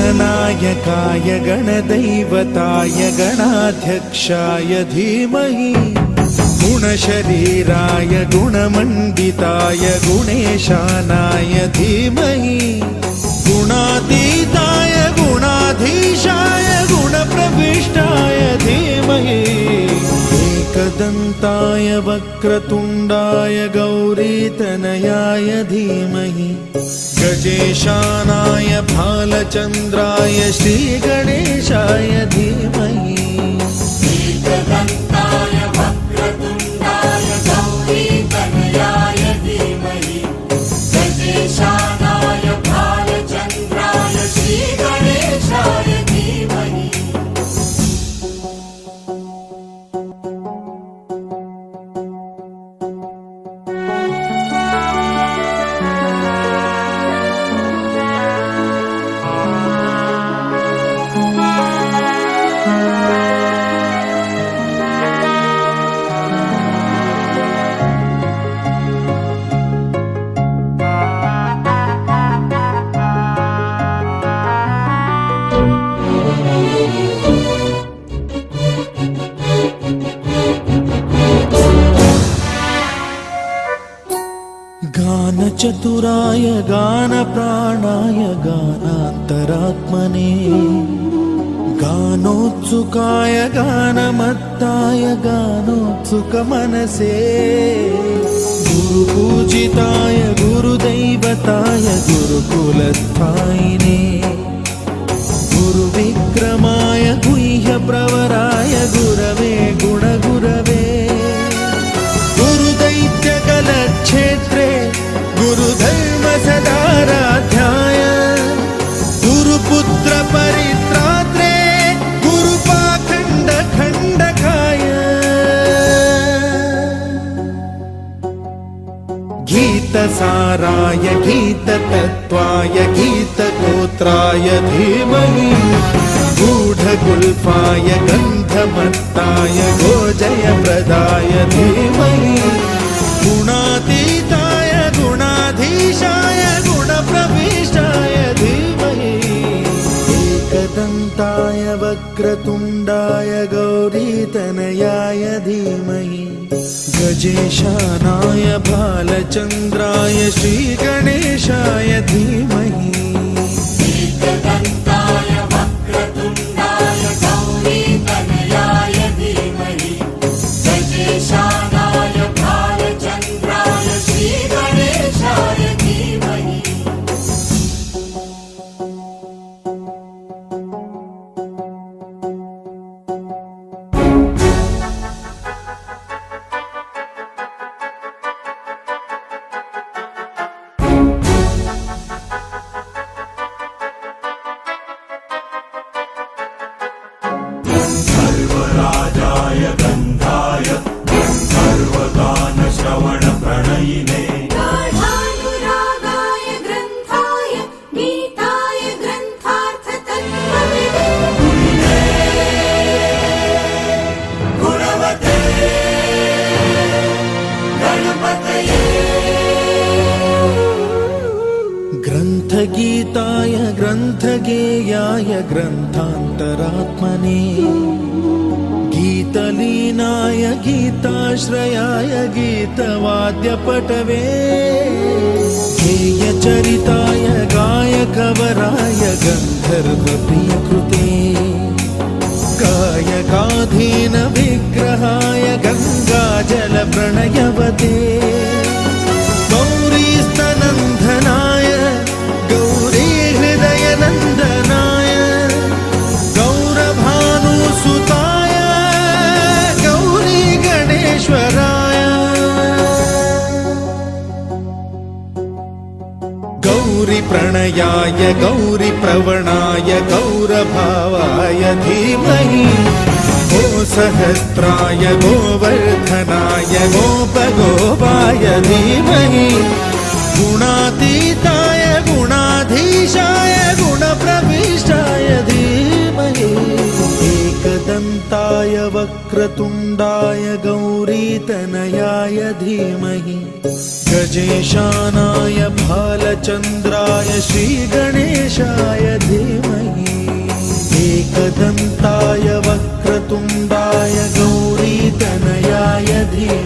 गणनायकाय गणदैवताय गणाध्यक्षाय धीमहि गुणशरीराय गुणमण्डिताय गुणेशानाय धीमहि गुणातीताय गुणाधीशाय गुणप्रविष्टाय धीमहि एकदन्ताय वक्रतुण्डाय गौरीतनयाय धीमहि गजेशानाय भालचन्द्राय श्रीगणेशाय धीमहि एकदन्ताय वक्रतुण्डाय गौरीतनयाय धीमहि गजेशानाय भालचन्द्राय श्रीगणेशाय धीमहि गानचतुराय गानप्राणाय गानान्तरात्मने गानोत्सुकाय गानमत्ताय गानोत्सुकमनसे गुरुपूजिताय गुरुदैवताय गुरुकुलस्थायिने गुरुविक्रमाय गुह्यप्रवराय गुरवे गुणगुरवे गुरुदैत्यकलक्षेत्रे गुरुधर्मसदाराध्याय गुरुपुत्र परित्रात्रे गुरुपाखण्डखण्डकाय गीतसाराय गीततत्त्वाय गीतगोत्राय धीमहि गूढगुल्फाय गन्धमत्ताय गोजयप्रदाय धीमहि गुणातीताय गुणाधीशाय गुणप्रविष्टाय धीमहि एकदन्ताय वक्रतुण्डाय गौरीतनयाय धीमहि गजेशानाय भालचन्द्राय श्रीगणेशाय धीमहि एकदन्ताय वक्रतुण्डाय गौरीतनयाय धीमहि गजेशानाय भालचन्द्राय श्रीगणेशाय धीमहि सर्वराजाय गन्धाय सर्वगानश्रवणप्रणयिने गाढानुरागाय ग्रन्थाय गीताय ग्रन्थार्थतत्त्वविदे गुणवते गणपतये ग्रन्थगीताय ग्रन्थगेयाय ग्रन्थान्तरात्मने गीतलीनाय गीताश्रयाय गीतवाद्यपटवे गेयचरिताय गायकवराय गन्धर्वप्रियकृते गायकाधीन विग्रहाय गङ्गाजलप्रणयवते गौरीस्तनन्दनाय गौरीहृदयनन्दनाय गौरभानुसुताय गौरीगणेश्वराय गौरीप्रणयाय गौरीप्रवणाय गौरभावाय धीमहि सहस्राय गोवर्धनाय गोपगोपाय धीमहि गुणातीताय गुणाधीशाय गुणप्रविष्टाय धीमहि एकदन्ताय वक्रतुण्डाय गौरीतनयाय धीमहि गजेशानाय भालचन्द्राय श्रीगणेशाय धीमहि एकदन्ताय वक्रतुण्डाय गौरीतनयाय धीमहि।